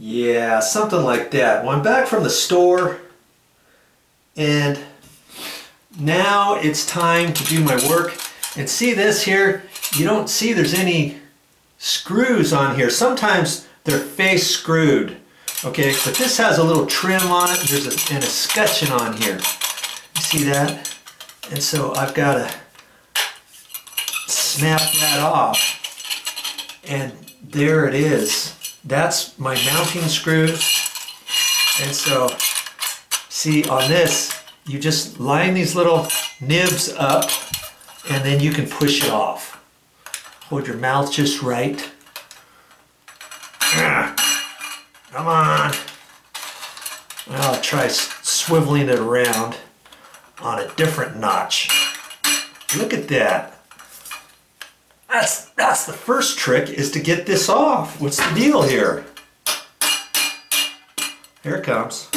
Yeah, something like that. Well, I'm back from the store and now it's time to do my work. And see this here? You don't see there's any screws on here. Sometimes they're face screwed. Okay, but this has a little trim on it. There's an escutcheon on here. You see that? And so I've got to snap that off. And there it is. That's my mounting screws. And so, see on this, you just line these little nibs up and then you can push it off. Hold your mouth just right. Come on. I'll try swiveling it around on a different notch. Look at that. That's the first trick, is to get this off. What's the deal here? Here it comes.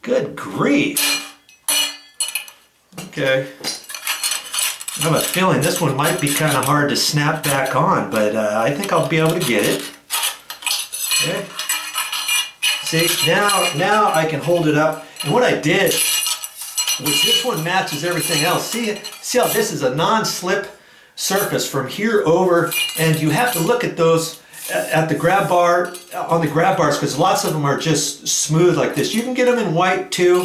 Good grief. Okay. I have a feeling this one might be kind of hard to snap back on, but I think I'll be able to get it. Okay. See, now I can hold it up. And what I did was, this one matches everything else. See how this is a non-slip surface from here over, and you have to look at those at the grab bar, on the grab bars, because lots of them are just smooth like this. You can get them in white too.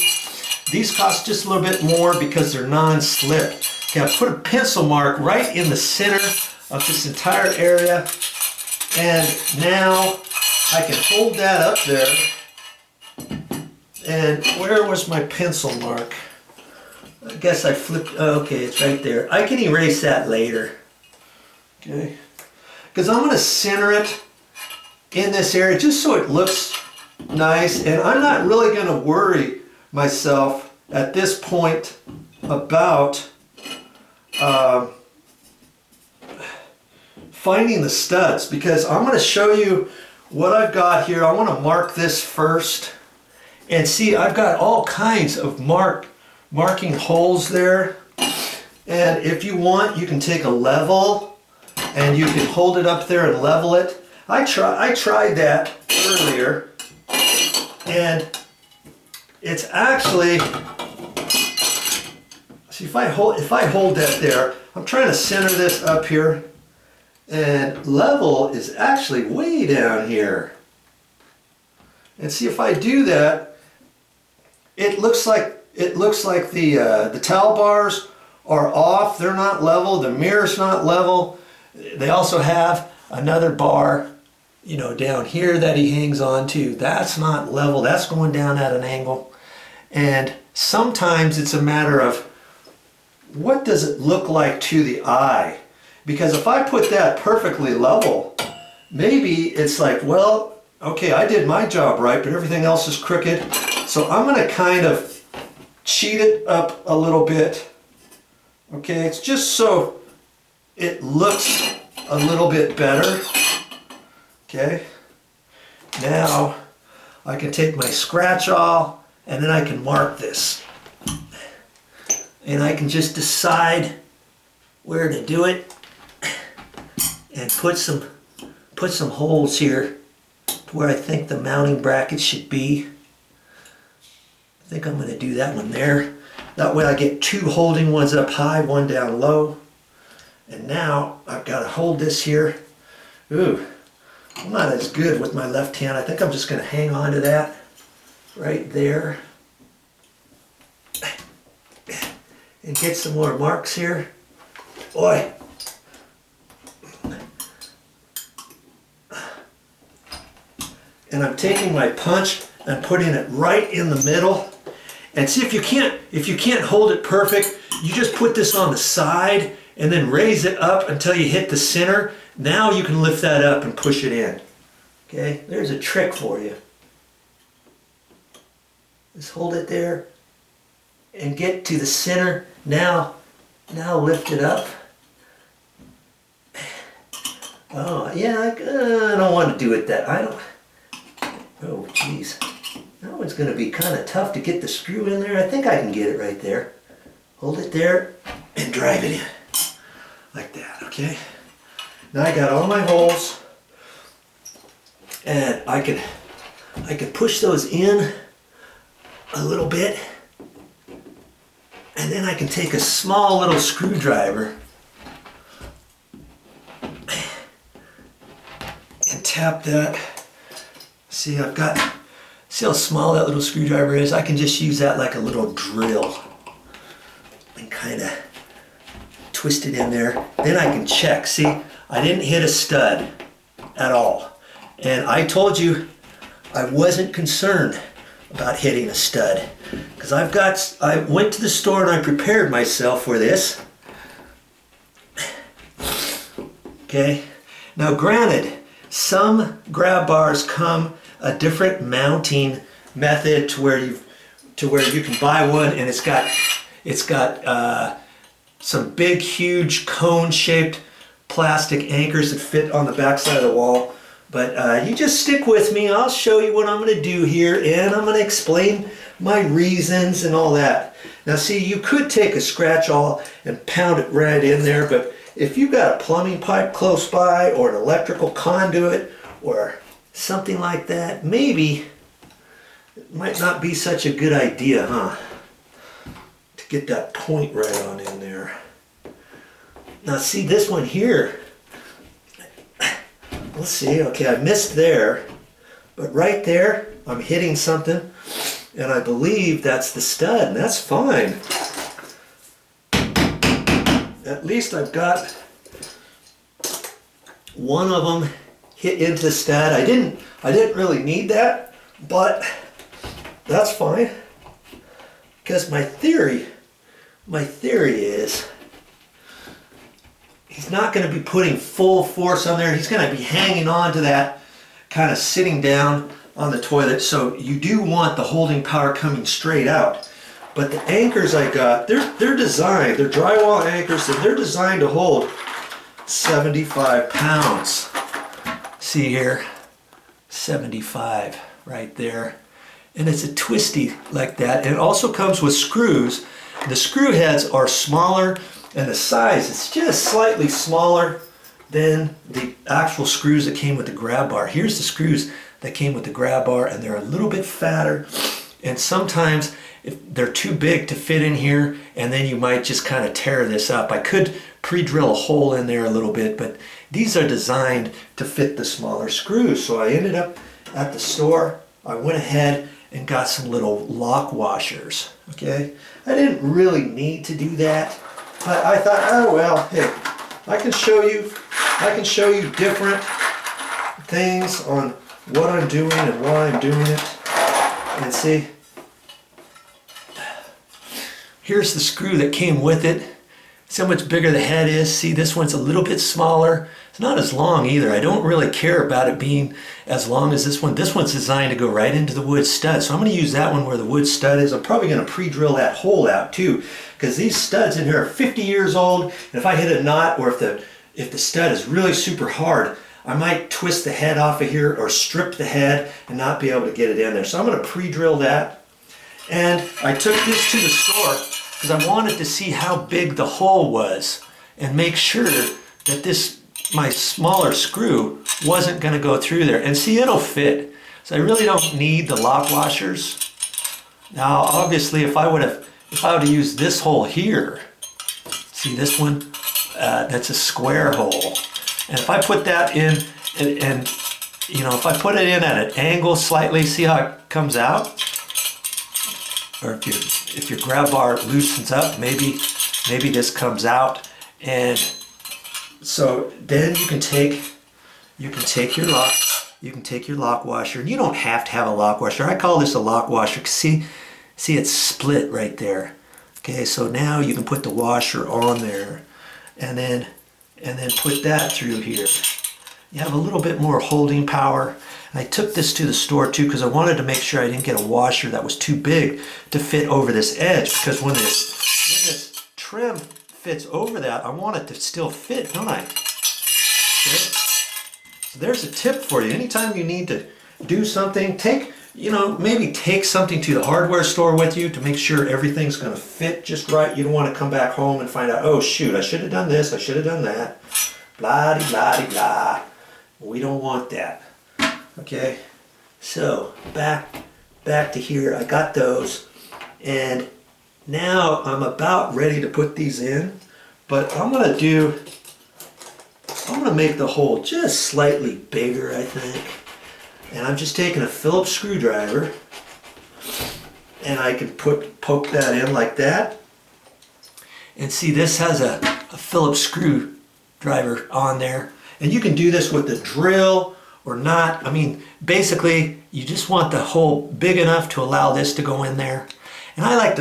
These cost just a little bit more because they're non-slip. Okay, I put a pencil mark right in the center of this entire area, and now I can hold that up there. And where was my pencil mark? I guess I flipped, okay, it's right there. I can erase that later. Okay, because I'm going to center it in this area just so it looks nice, and I'm not really going to worry myself at this point about finding the studs, because I'm going to show you what I've got here. I want to mark this first, and see, I've got all kinds of marking holes there. And if you want, you can take a level and you can hold it up there and level it. I tried that earlier, and it's actually, see, if I hold that there, I'm trying to center this up here, and level is actually way down here. And see, if I do that, it looks like the towel bars are off. They're not level. The mirror's not level. They also have another bar, you know, down here that he hangs on to. That's not level. That's going down at an angle. And sometimes it's a matter of, what does it look like to the eye? Because if I put that perfectly level, maybe it's like, well, okay, I did my job right, but everything else is crooked. So I'm going to kind of cheat it up a little bit. Okay, it's just so it looks a little bit better. Okay, now I can take my scratch awl and then I can mark this. And I can just decide where to do it and put some holes here to where I think the mounting bracket should be. I think I'm going to do that one there. That way I get two holding ones up high, one down low. And now I've got to hold this here. Ooh, I'm not as good with my left hand. I think I'm just going to hang on to that right there. And get some more marks here. Boy. And I'm taking my punch and putting it right in the middle. And see, if you can't hold it perfect, you just put this on the side and then raise it up until you hit the center. Now you can lift that up and push it in. Okay, there's a trick for you. Just hold it there and get to the center. Now lift it up. Oh yeah, I don't want to do it that. Oh geez, that one's going to be kind of tough to get the screw in there. I think I can get it right there. Hold it there and drive it in like that. Okay. Now I got all my holes, and I can push those in a little bit, and then I can take a small little screwdriver and tap that. See, see how small that little screwdriver is? I can just use that like a little drill and kind of twist it in there. Then I can check. See, I didn't hit a stud at all. And I told you I wasn't concerned about hitting a stud, because I went to the store and I prepared myself for this. Okay, now granted, some grab bars come a different mounting method to where you can buy one and it's got some big huge cone shaped plastic anchors that fit on the back side of the wall. But you just stick with me. I'll show you what I'm going to do here, and I'm going to explain my reasons and all that. Now see, you could take a scratch awl and pound it right in there, but if you've got a plumbing pipe close by or an electrical conduit or something like that, maybe it might not be such a good idea, huh? To get that point right on in there. Now see, this one here, let's see, okay, I missed there, but right there I'm hitting something, and I believe that's the stud, and that's fine. At least I've got one of them hit into the stud. I didn't really need that, but that's fine, because my theory is he's not going to be putting full force on there. He's going to be hanging on to that, kind of sitting down on the toilet. So you do want the holding power coming straight out. But the anchors I got, they're designed, they're drywall anchors, and they're designed to hold 75 pounds. See here, 75 right there. And it's a twisty like that. And it also comes with screws. The screw heads are smaller, and the size is just slightly smaller than the actual screws that came with the grab bar. Here's the screws that came with the grab bar, and they're a little bit fatter. And sometimes if they're too big to fit in here, and then you might just kind of tear this up. I could pre-drill a hole in there a little bit, but these are designed to fit the smaller screws. So I ended up at the store. I went ahead and got some little lock washers. Okay, I didn't really need to do that, but I thought, oh well, hey, I can show you different things on what I'm doing and why I'm doing it. And see, here's the screw that came with it. See how much bigger the head is? See, this one's a little bit smaller. It's not as long either. I don't really care about it being as long as this one. This one's designed to go right into the wood stud. So I'm going to use that one where the wood stud is. I'm probably going to pre-drill that hole out too, because these studs in here are 50 years old. And if I hit a knot, or if the stud is really super hard, I might twist the head off of here or strip the head and not be able to get it in there. So I'm going to pre-drill that. And I took this to the store because I wanted to see how big the hole was and make sure that my smaller screw wasn't going to go through there. And see, it'll fit. So I really don't need the lock washers. Now, obviously, if I would have used this hole here, see this one, that's a square hole. And if I put that in, and you know, if I put it in at an angle slightly, see how it comes out? Or if your grab bar loosens up, maybe this comes out. And so then you can take your lock washer. And you don't have to have a lock washer. I call this a lock washer because see it's split right there. Okay, so now you can put the washer on there, and then put that through here. You have a little bit more holding power. And I took this to the store too because I wanted to make sure I didn't get a washer that was too big to fit over this edge, because when this trim fits over that, I want it to still fit, don't I? Okay. So there's a tip for you. Anytime you need to do something, maybe take something to the hardware store with you to make sure everything's going to fit just right. You don't want to come back home and find out, oh shoot, I should have done this, I should have done that. blah de blah de blah. We don't want that. Okay, so back to here. I got those, and now I'm about ready to put these in, but I'm gonna make the hole just slightly bigger, I think. And I'm just taking a Phillips screwdriver, and I can poke that in like that. And see, this has a Phillips screwdriver on there. And you can do this with the drill or not. I mean, basically, you just want the hole big enough to allow this to go in there. And I like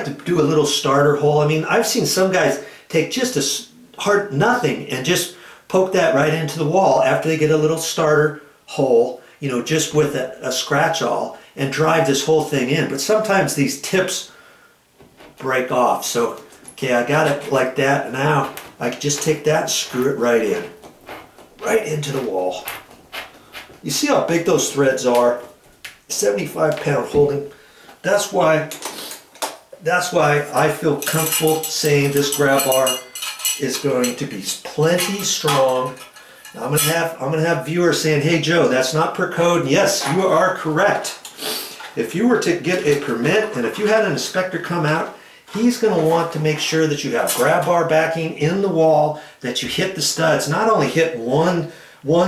to do a little starter hole. I mean, I've seen some guys take just a hard nothing and just poke that right into the wall after they get a little starter hole, you know, just with a scratch awl, and drive this whole thing in. But sometimes these tips break off. So, okay, I got it like that. And now I can just take that and screw it right in. Right into the wall. You see how big those threads are? 75-pound holding. That's why I feel comfortable saying this grab bar is going to be plenty strong. Now I'm gonna have viewers saying, "Hey Joe, that's not per code." And yes, you are correct. If you were to get a permit and if you had an inspector come out, he's going to want to make sure that you have grab bar backing in the wall, that you hit the studs. Not only hit one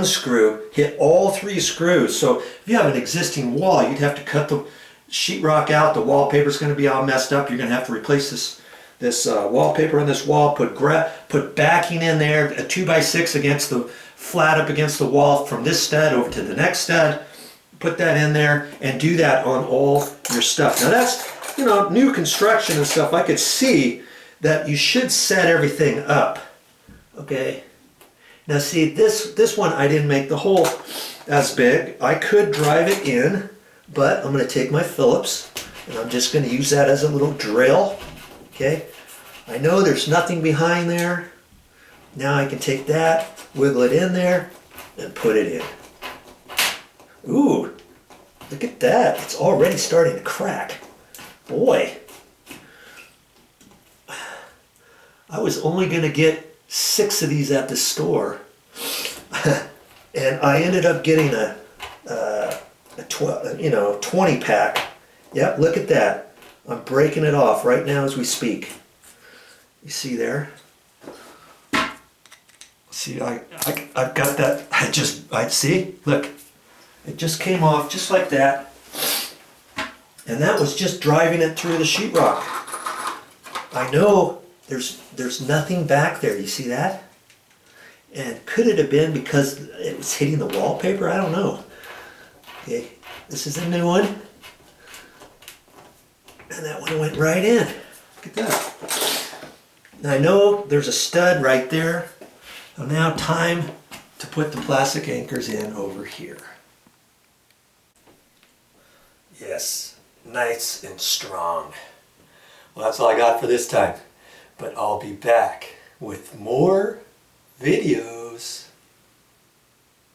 screw, hit all 3 screws. So if you have an existing wall, you'd have to cut the sheetrock out. The wallpaper's going to be all messed up. You're going to have to replace this wallpaper on this wall. Put backing in there, a 2x6 against the flat up against the wall from this stud over to the next stud. Put that in there and do that on all your stuff. Now that's, you know, new construction and stuff. I could see that you should set everything up. Okay. Now see, this one I didn't make the hole as big. I could drive it in, but I'm going to take my Phillips and I'm just going to use that as a little drill. Okay. I know there's nothing behind there. Now I can take that, wiggle it in there, and put it in. Ooh, look at that. It's already starting to crack. Boy, I was only going to get 6 of these at the store, and I ended up getting a 20 pack. Yep, look at that. I'm breaking it off right now as we speak. You see there? See, I've got that. I see. Look, it just came off just like that. And that was just driving it through the sheetrock. I know there's nothing back there. You see that? And could it have been because it was hitting the wallpaper? I don't know. Okay, this is a new one. And that one went right in. Look at that. Now I know there's a stud right there. So now time to put the plastic anchors in over here. Yes. Nice and strong. Well, that's all I got for this time. But I'll be back with more videos.